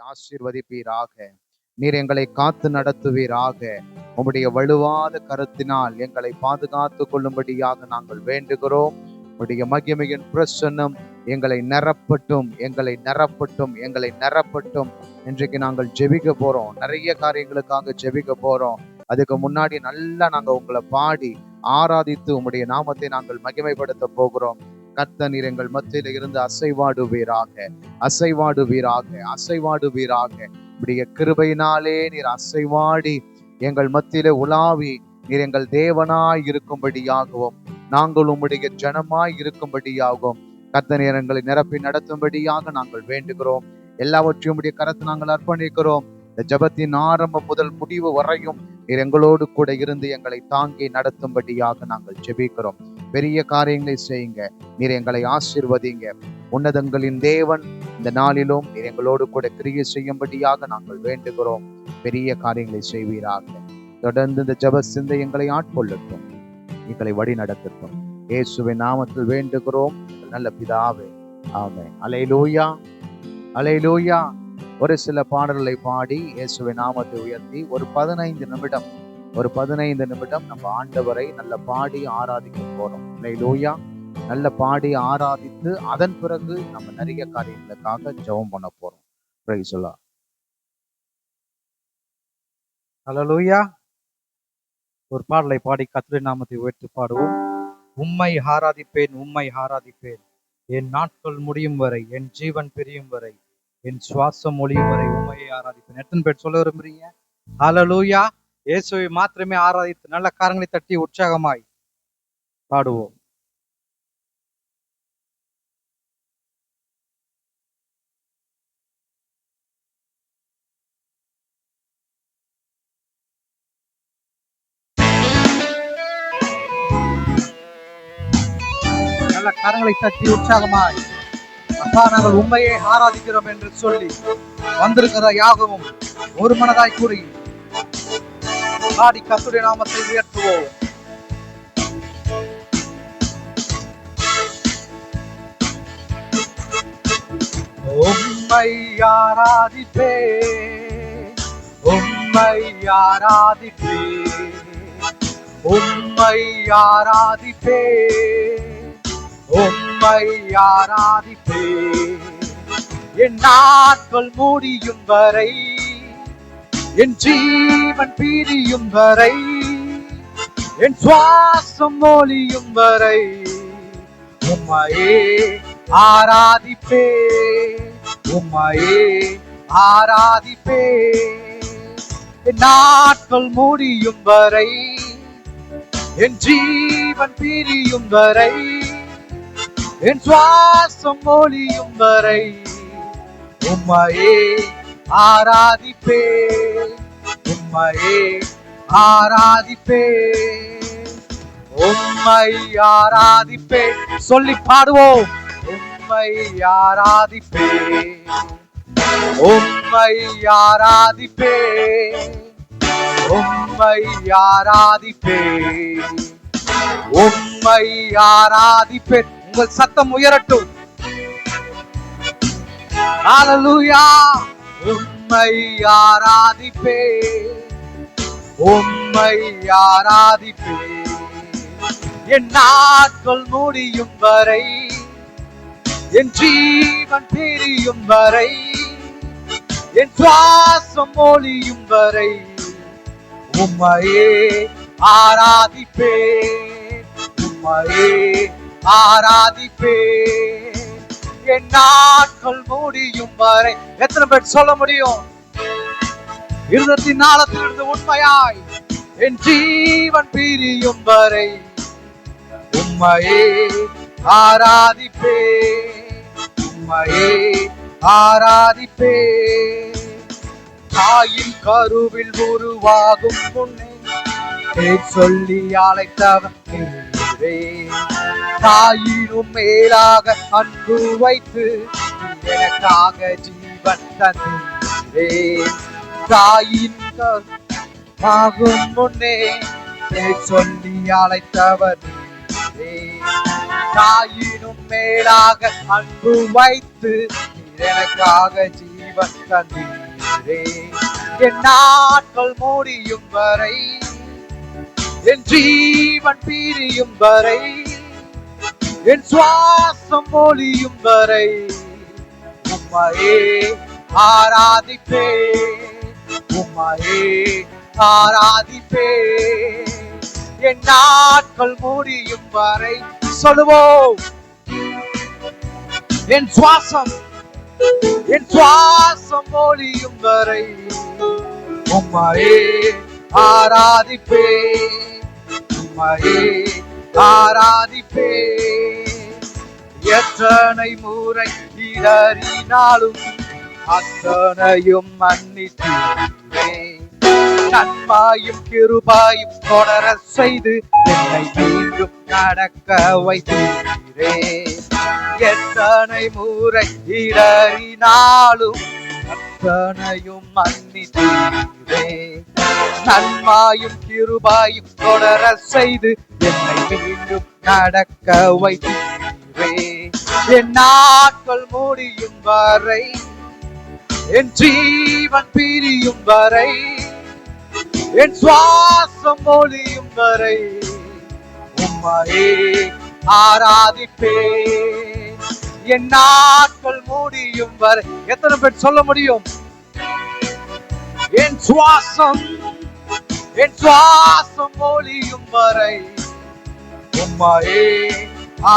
ஆசீர்வதிப்பீராக. நீர் எங்களை காத்து நடத்துவீராக. உம்முடைய வலுவாத கரத்தினால் எங்களை பாதுகாத்து கொள்ளும்படியாக நாங்கள் வேண்டுகிறோம். உம்முடைய மகிமையின் பிரசன்னம் எங்களை நிரப்பட்டும், எங்களை நிரப்பட்டும், எங்களை நிரப்பட்டும். இன்றைக்கு நாங்கள் ஜெபிக்க போறோம். நிறைய காரியங்களுக்காக ஜெபிக்க போறோம். அதுக்கு முன்னாடி நல்லா நாங்கள் உங்களை பாடி ஆராதித்து உம்முடைய நாமத்தை நாங்கள் மகிமைப்படுத்த போகிறோம். கர்த்தர் நீர் எங்கள் மத்தியில இருந்து அசைவாடுவீராக, அசைவாடுவீராக, அசைவாடுவீராக. உம்முடைய கிருபையினாலே நீர் அசைவாடி எங்கள் மத்தியில உலாவி நீர் எங்கள் தேவனாய் இருக்கும்படியாகவும் நாங்கள் உம்முடைய ஜனமாய் இருக்கும்படியாகவும் கர்த்தர் நீர் எங்களை நிரப்பி நடத்தும்படியாக நாங்கள் வேண்டுகிறோம். எல்லாவற்றையும் உம்முடைய கரத்தை நாங்கள் அர்ப்பணிக்கிறோம். இந்த ஜெபத்தின் ஆரம்பம் முதல் முடிவு வரையும் நீர் எங்களோடு கூட இருந்து எங்களை தாங்கி நடத்தும்படியாக நாங்கள் ஜெபிக்கிறோம். பெரிய காரியங்களை செய்யுங்க. நீர் எங்களை ஆசீர்வதிங்க. உன்னதங்களின் தேவன் இந்த நாளிலும் நீர் எங்களோடு கூட கிரியை செய்யும்படியாக நாங்கள் வேண்டுகிறோம். பெரிய காரியங்களை செய்வீராக. தொடர்ந்து இந்த ஜெப சிந்தை எங்களை ஆட்கொள்ளட்டும், எங்களை வழி நடத்தட்டும். இயேசுவின் நாமத்தில் வேண்டுகிறோம் நல்ல பிதாவே, ஆமென். அல்லேலூயா, அல்லேலூயா. ஒரு சில பாடல்களை பாடி இயேசுவின் நாமத்தை உயர்த்தி ஒரு 15 நிமிடம் நம்ம ஆண்டவரை நல்ல பாடி ஆராதிக்க போறோம். அல்லேலூயா. நல்ல பாடி ஆராதித்து அதன் பிறகு நம்ம நிறைய காரியங்களுக்காக ஜெபம் பண்ண போறோம். Praise the lord. அல்லேலூயா. ஒரு பாடலை பாடி கர்த்தருடைய நாமத்தை உயர்த்தி பாடுவோம். உம்மை ஆராதிப்பேன், உம்மை ஆராதிப்பேன், என் நாட்கள் முடியும் வரை, என் ஜீவன் பிரியும் வரை, என் சுவாசம் ஒளியும் வரை உம்மையை ஆராதிப்பேன். எத்தனை பேர் சொல்ல விரும்புறீங்க? அல்லேலூயா. இயேசுவை மாத்திரமே ஆராதித்து நல்ல காரங்களை தட்டி உற்சாகமாய் பாடுவோம். நல்ல கரங்களை தட்டி உற்சாகமாய், அப்பா நாங்கள் உண்மையை ஆராதிக்கிறோம் என்று சொல்லி வந்திருக்கிற யாகவும் ஒரு மனதாய் கூறி பாடி கர்த்தருடைய நாமத்தை உயர்த்துவோம். உம்மை ஆராதிப்பேன், உம்மை ஆராதிப்பேன், உம்மை ஆராதிப்பேன், உம்மை ஆராதிப்பேன், என் நாட்கள் முடியும் வரை, என் ஜீவன் பிரியும் வரை, என் சுவாசம் ஒளியும் வரை உம்மையே ஆராதிப்பேன், உம்மையே ஆராதிப்பேன், என் நாட்கள் முடியும் வரை, என் ஜீவன் பிரியும் வரை, என் சுவாசம் ஒளியும் வரை உம்மையே ஆராதிப்பேன், உம்மையே ஆராதிப்பேன், உம்மை ஆராதிப்பேன். சொல்லி பாடுவோம். உம்மை ஆராதிப்பேன், உம்மை ஆராதிப்பேன், உம்மை ஆராதிப்பேன், உம்மை ஆராதிப்பேன். உங்கள் சத்தம் உயரட்டும். அல்லேலூயா. உம்மை ஆராதிப்பேன், உம்மை ஆராதிப்பேன், என் நாட்கள் முடியும் வரை, என் ஜீவன் பிரியும் வரை, என் சுவாசம் ஒளியும் வரை உம்மையே ஆராதிப்பேன், உம்மையே ஆராதிப்பேன், என் நாட்கள் முடியும் வரை. எத்தனை பேர் சொல்ல முடியும்? இருதயத்தின் ஆழத்திலிருந்து உண்மையாய், என் ஜீவன் பிரியும் வரை உம்மையே ஆராதிப்பேன், உம்மையே ஆராதிப்பேன். தாயின் கருவில் உருவாகும் முன்னே பேர் சொல்லி அழைத்தவன் நீரே, தாயினும் மேலாக அன்பு வைத்து எனக்காக ஜீவன் தந்தீரே. தாயின் ஆகும் முன்னே பேர் சொல்லி அழைத்தவர் நீரே, தாயினும் மேலாக அன்பு வைத்து எனக்காக ஜீவன் ஜீவன் தந்தீரே. என் நாட்கள் முடியும் வரை, என் ஜீவன் பிரியும் வரை, என் சுவாசம் ஒளியும் வரை உம்மையே ஆராதிப்பே, உம்மையே ஆராதிப்பே. என் நாட்கள் முடியும் வரை சொல்லுவோம். என் சுவாசம் ஒளியும் வரை உம்மையே ஆராதிப்பே, உம்மையே ஆராதிப்பே. எத்தனை முறை இடறினாலும் அத்தனையும் மன்னித்தீரே. நன்மையும் கிருபையும் தொடர செய்து என்னை மீண்டும் நடக்க வைத்தீரே. எத்தனை முறை இடறினாலும் அத்தனையும் மன்னித்தீரே. நன்மையும் கிருபையும் தொடர செய்து என்னை மீண்டும் நடக்க வைத்தீரே. என் நாட்கள் முடியும் வரை, என் ஜீவன் பிரியும் வரை, என் சுவாசம் ஒளியும் வரை உம்மையே ஆராதிப்பே. என் நாட்கள் முடியும் வரை. எத்தனை பேர் சொல்ல முடியும்? என் சுவாசம் ஒளியும் வரை உம்மையே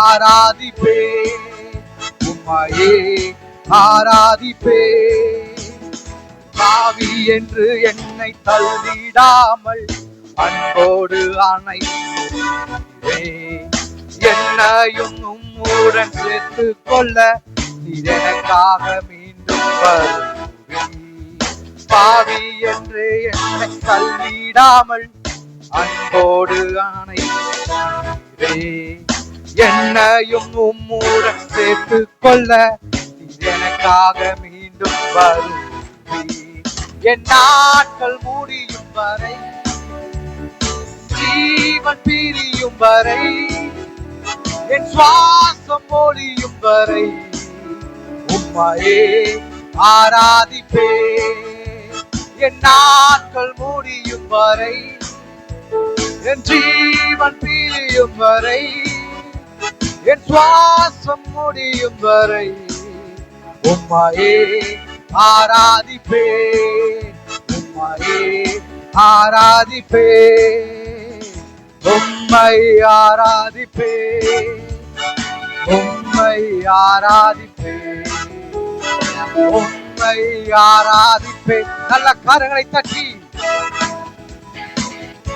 ஆராதிப்பே, உம்மையே ஆராதிப்பே. பாவி என்று என்னை தள்ளிடாமல் அன்போடு அணைத்தீரே. என்னையும் உம்முடன் சேர்த்து கொள்ள நீர் எனக்காக மீண்டும் வருவீர். பாவி என்று என்னை தள்ளிடாமல் அன்போடு அணைத்தீரே. என்னையும் உம்முடன் சேர்த்து கொள்ள நீர் எனக்காக மீண்டும் வருவீர். என் நாட்கள் முடியும் வரை, ஜீவன் பிரியும் வரை, என் சுவாசம் ஒளியும் வரை உம்மையே ஆராதிப்பே. என் நாட்கள் முடியும் வரை, என் ஜீவன் பிரியும் வரை, என் சுவாசம் முடியும் வரை உம்மையே ஆராதிப்பே, உம்மையே ஆராதிப்பே, உம்மை ஆராதிப்பே, உம்மை ஆராதிப்பே, உம்மை ஆராதிப்பே. நல்ல காரங்களை தட்டி.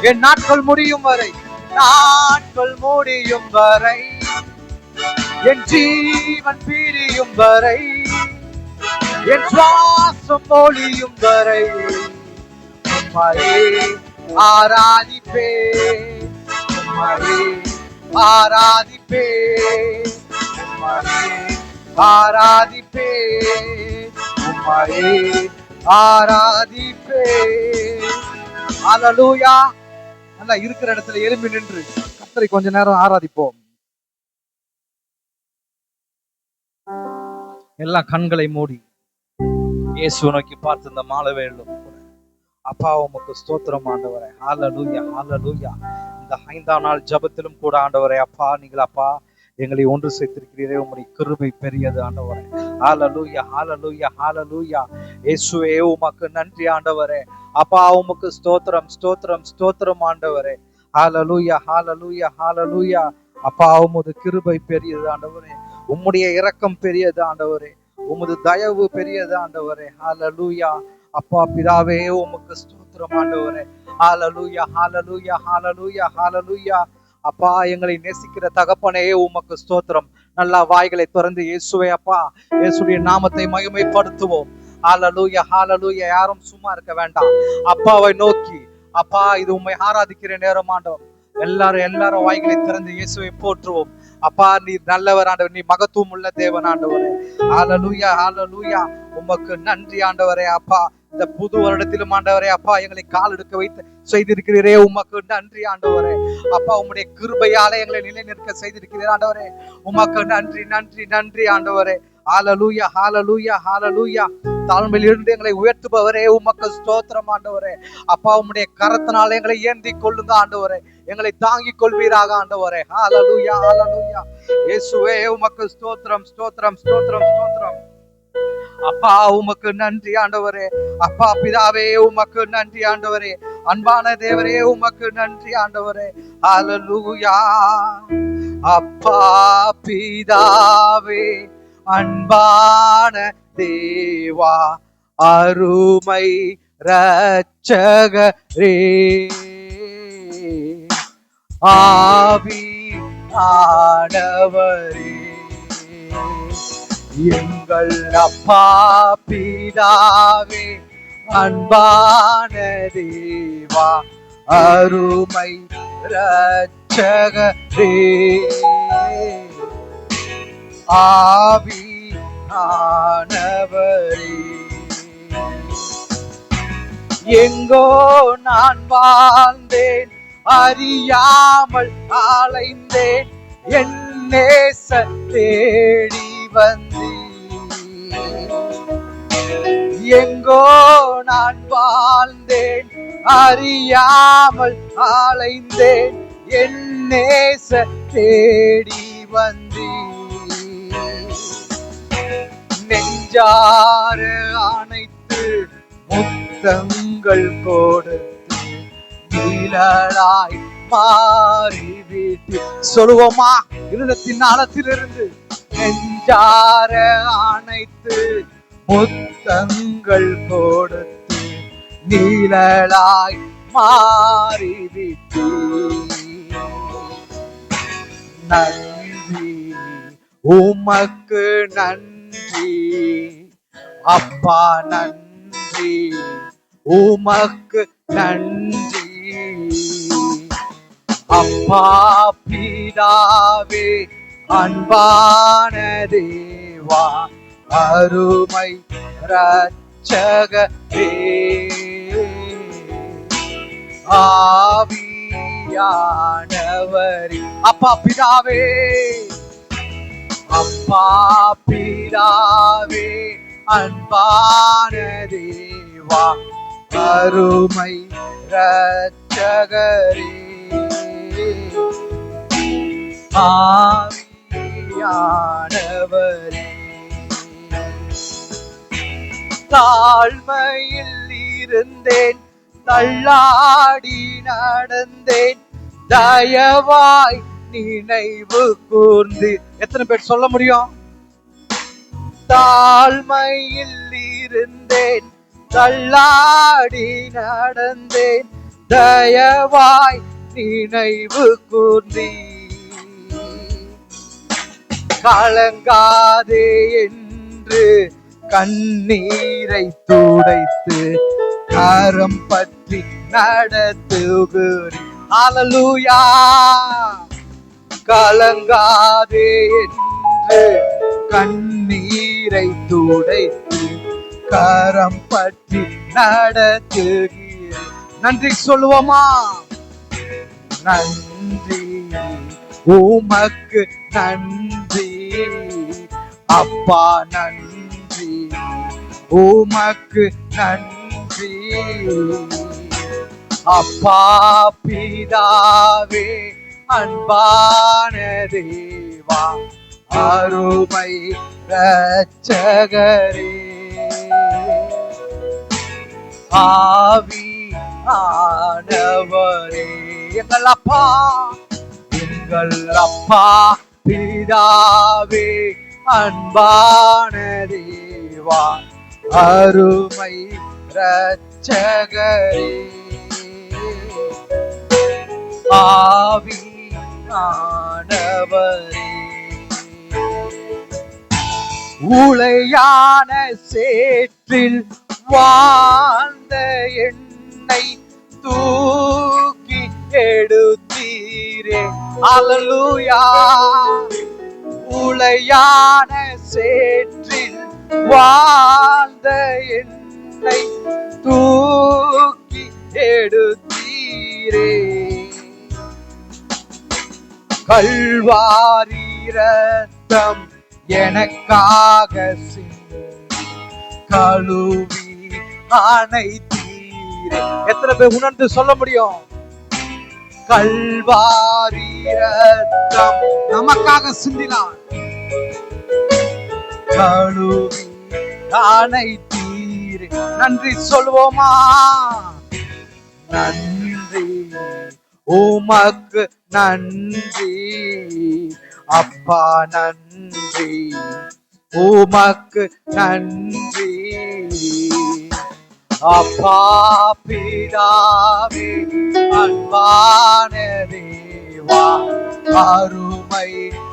என் நாட்கள் முடியும் வரை, நாட்கள் முடியும் வரை, என் ஜீவன் பிரியும் வரை, என் சுவாசம் ஒளியும் வரை உம்மையே ஆராதிப்பே, உம்மையே ஆராதிப்பே, உம்மையே ஆராதிப்பே, உம்மையே ஆராதிப்பே. ஹல்லேலூயா. நல்லா இருக்கிற இடத்துல எழும்பி நின்று கர்த்தரை கொஞ்ச நேரம் ஆராதிப்போம். எல்லாம் கண்களை மூடி இயேசு நோக்கி பார்த்து இந்த மாலை வேளும் அப்பா உமக்கு ஸ்தோத்திரம் ஆண்டவரே. ஹல்லேலூயா, ஹல்லேலூயா. இந்த 5ஆம் நாள் ஜெபத்திலும் கூட ஆண்டவரே அப்பா, நீங்கள் அப்பா எங்களை ஒன்று சேர்த்திருக்கிறீரே, உம்முடைய கிருபை பெரியது ஆண்டவரே. ஹல்லேலூயா, ஹல்லேலூயா, ஹல்லேலூயா. இயேசுவே உமக்கு நன்றி ஆண்டவரே. அப்பா உமக்கு ஸ்தோத்திரம், ஸ்தோத்திரம், ஸ்தோத்திரம் ஆண்டவரே. ஹல்லேலூயா, ஹல்லேலூயா, ஹல்லேலூயா. அப்பா உமது கிருபை பெரியது ஆண்டவரே, உம்முடைய இரக்கம் பெரியது ஆண்டவரே, உமது தயவு பெரியது ஆண்டவரே. ஹல்லேலூயா. அப்பா பிதாவே உமக்கு ஸ்தோத்திரம் ஆண்டவரே. ஹல்லேலூயா, ஹல்லேலூயா, ஹல்லேலூயா, ஹல்லேலூயா. அப்பா எங்களை நேசிக்கிற தகப்பனே உமக்கு ஸ்தோத்திரம். நல்லா வாய்களை திறந்து இயேசுவே அப்பா, இயேசுடைய நாமத்தை மகிமைப்படுத்துவோம். ஹல்லேலூயா, ஹல்லேலூயா. யாரும் சும்மா இருக்க வேண்டாம். அப்பாவை நோக்கி அப்பா இது உம்மை ஆராதிக்கிற நேரம் ஆண்டவர். எல்லாரும் வாய்களை திறந்து இயேசுவை போற்றுவோம். அப்பா நீர் நல்லவர் ஆண்டவர், நீ மகத்துவம் உள்ள தேவன் ஆண்டவரே. ஹல்லேலூயா, ஹல்லேலூயா. உமக்கு நன்றி ஆண்டவரே. அப்பா இந்த புது வருடத்திலும் ஆண்டவரே அப்பா எங்களை கால் எடுக்க வைத்து செய்திருக்கிறீரே, உமக்கு நன்றி ஆண்டவரே. அப்பா உம்முடைய கிருபையாலே எங்களை நிலை நிற்க செய்திருக்கிறீர் ஆண்டவரே, உமக்கு நன்றி, நன்றி, நன்றி ஆண்டவரே. ஹல்லேலூயா, ஹல்லேலூயா, ஹல்லேலூயா. தாழ்மையில் இருந்து எங்களை உயர்த்துபவரே உமக்கு ஸ்தோத்திரம் ஆண்டவரே. அப்பா உம்முடைய கரத்தினால் எங்களை ஏந்தி கொள்ளுங்க ஆண்டவரே. எங்களை தாங்கிக் கொள்வீராக ஆண்டவரே. ஹல்லேலூயா ஹல்லேலூயா. இயேசுவே உமக்கு ஸ்தோத்திரம் ஸ்தோத்திரம் ஸ்தோத்திரம் ஸ்தோத்திரம். அப்பா உமக்கு நன்றி ஆண்டவரே. அப்பா பிதாவே உமக்கு நன்றி ஆண்டவரே. அன்பான தேவரே உமக்கு நன்றி ஆண்டவரே. ஹல்லேலூயா. அப்பா பிதாவே அன்பான தேவா அருமை இரட்சகரே ஆவி ஆடவரே எங்கள் அப்பா பிதாவே அன்பான தேவா அருமை இரட்சகரே ஆவி ஆனவரே எங்கோ நான் வாழ்ந்தேன் அறியாமல் அலைந்தேன் என் நேச தேடி எங்கோ நான் வாழ்ந்தேன் அறியாமல் அலைந்தேன் என் நேச தேடி நெஞ்சார அனைத்து முத்தங்கள் கொடுத்து நீளாய் மாறிவிட்டு சொல்லுவோமா இருதத்தின் ஆழத்திலிருந்து நெஞ்சார அனைத்து முத்தங்கள் கொடுத்து நீளாய் மாறிவிட்டு நன்றி உமக்கு நன்றி அப்பா நன்றி உமக்கு நன்றி அப்பா பிதாவே அன்பான தேவா அருமை இரட்சகரே ஆவியானவரே அப்பா பிதாவே அப்பா பிதாவே அன்பான தேவா அருமை இரட்சகரே ஆவியானவரே தாழ்மையில் இருந்தேன் தள்ளாடி நடந்தேன் தயவாய் நினைவு கூர்ந்து எத்தனை பேர் சொல்ல முடியும் தாழ்மையில் இருந்தேன் தள்ளாடி நடந்தேன் தயவாய் நினைவு கூர்ந்தி கலங்காதே என்று கண்ணீரை துடைத்து கரம் பற்றி நடத்துகிறீ ஹல்லேலூயா கலங்காதே என்று கண்ணீரை துடைத்து கரம் பற்றி நடத்துகிறீ நன்றி சொல்லுவோமா நன்றி உமக்கு நன்றி அப்பா நன்றி உமக்கு நன்றி அப்பா பிதாவே அன்பான தேவா அருமை இரட்சகரே ஆவி ஆனவரே எங்கள் அப்பா பிதாவே அன்பான தேவா அருமை இரட்சகரே ஆவி ஆனவரே உளையான சேற்றில் வாழ்ந்த என்னை தூக்கி எடுத்தீரே ஹல்லேலூயா உளையான சேற்றில் வாழ்ந்த என்னை தூக்கி எடுத்தீரே கல்வாரி இரத்தம் எனக்காக கழுவி அணைத்தீரே. எத்தனை பேர் உணர்ந்து சொல்ல முடியும்? கல்வாரி ரத்தம் நமக்காக சிந்தினார். கழுவி அணைத்தீரே. நன்றி சொல்வோமா? நன்றி உமக்கு நன்றி அப்பா, நன்றி உமக்கு நன்றி அப்பா பிதாவே, அன்பான தேவா, அருமை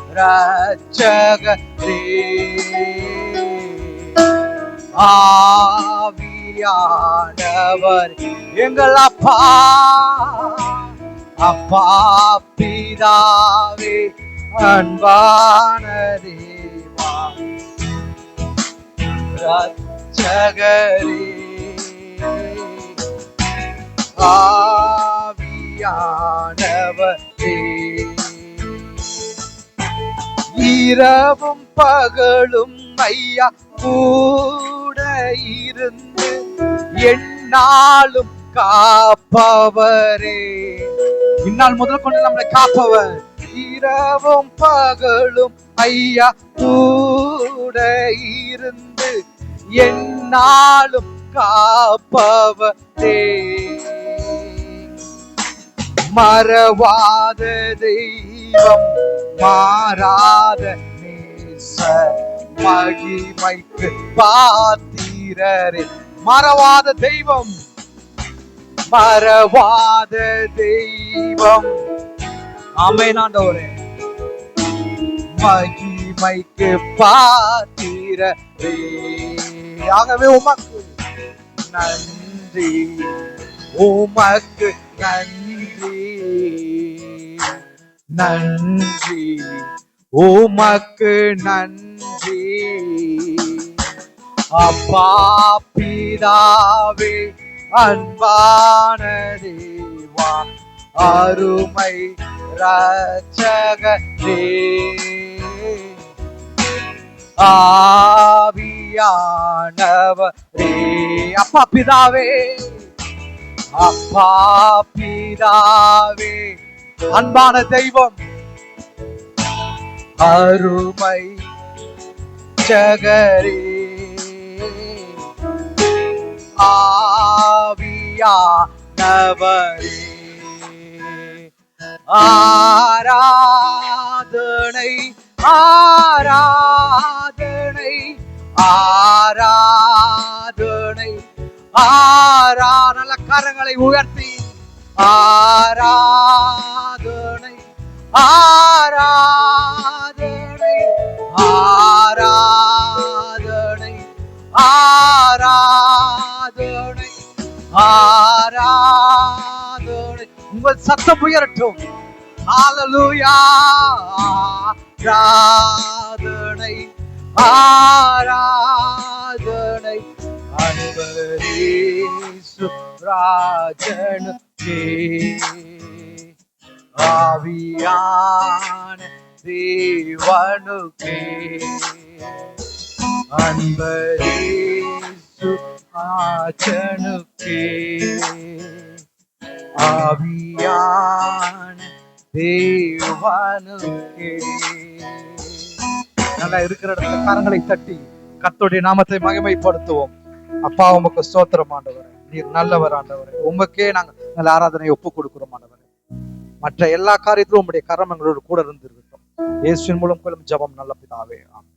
இரட்சகரே, ஆவியானவர் எங்கள் அப்பா, அப்பா பிதாவே, அன்பான தேவா, இரட்சகரே, ஆவியானவரே. இரவும் பகலும் ஐயா கூட இருந்து எந்நாளும் காப்பவரே. இந்நாள் முதல் கொண்டு நம்மளை காப்பவர். இரவும் பகலும் ஐயா கூட இருந்து எந்நாளும் காப்பவரே. மறவாத தெய்வம், மாறாத நேச, மகிமைக்கு பாத்திரரே. மறவாத தெய்வம், மறவாத தெய்வம். ஆமென் ஆண்டவரே. மகிமைக்கு பாத்திரரே. ஆகவே உமக்கு நன்றி, உமக்கு நன்றி, நன்றி உமக்கு நன்றி அப்பா பிதாவே, அன்பான தேவா, அருமை இரட்சகரே, ஆவியானவரே. அப்பா பிதாவே, அப்பா பிதாவே, அன்பான தெய்வம், அருமை இரட்சகரே, ஆவியானவரே. ஆராதனை ஆராதனை ஆராதனை நல்ல கரங்களை உயர்த்தி ஆராதனை ஆராதனை ஆராதனை ஆராதனை ஆராதனை. உங்கள் சத்தம் உயரட்டும். ஹல்லேலூயா. ஆராதனை ஆராதனை அன்பரேசு ராஜனுக்கே, ஆவியான தேவனுக்கே, அன்பரேசு ராஜனுக்கே, ஆவியான தேவனுக்கே. நல்லா இருக்கிற இடத்துல கரங்களை தட்டி கர்த்தருடைய நாமத்தை மகிமைப்படுத்துவோம். அப்பா உமக்கு ஸ்தோத்திரம் ஆண்டவரே, நீர் நல்லவர் ஆண்டவரே. உமக்கே நாங்கள் நல்ல ஆராதனை ஒப்பு கொடுக்கிறோம் ஆண்டவரே. மற்ற எல்லா காரியத்திலும் உங்களுடைய கரம் எங்களோடு கூட இருந்திருக்கட்டும். இயேசுவின் மூலம் ஜெபம் நல்ல பிதாவே, ஆமென்.